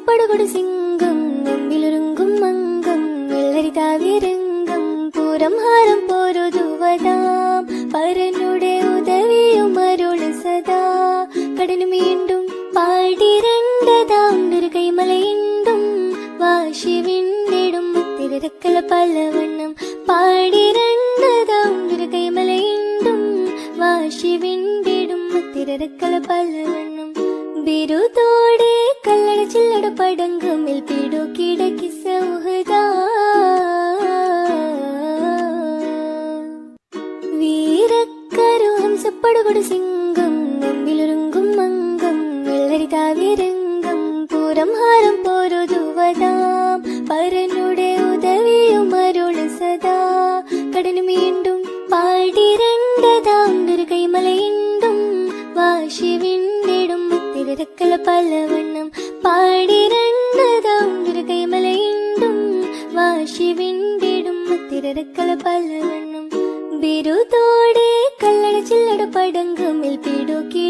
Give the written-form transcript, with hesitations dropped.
ഹംസപ്പടുകൊടു സിംഗം മുമ്പിലൊരുങ്കും മംഗം വെള്ളരി താവിരംഗം പൂരം ഹാരം പോരുതുവതാം പരനുടെ ഉദവിയും അരുള് സദാ കടനു വീണ്ടും പാടിരണ്ടതാം ദുർഗൈമലയിണ്ടും വാശി വിണ്ടിടും തിരക്കല പലവണ്ണം പാടിരണ്ടതാം ദുർഗൈമലയിണ്ടും വാശി വിണ്ടിടും തിരക്കല പലവണ്ണം ബിരുദോടെ കല്ലട ചില്ലട പടങ്കമിൽ പിടുകിടക്കി സൗഹൃദാ വീരക്കരു ഹംസപ്പടുകൊടു സിംഗം മുമ്പിലൊരുങ്കും മംഗം വെള്ളരി താവിരംഗം പൂരം ഹാരം പോരുതുവതാം പരനുടെ ഉദവിയും അരുള് സദാ കടനു വീണ്ടും പാടിരണ്ടതാം ദുർഗൈമലയിണ്ടും വാശി വിണ്ടിടും തിരക്കല പലവണ്ണം പാടിരണ്ടതാം ദുർഗൈമലയിണ്ടും വാശി വിണ്ടിടും തിരക്കല പലവണ്ണം ബിരുദോടെ കല്ലട ചില്ലട പടങ്കമിൽ പിടുക്കി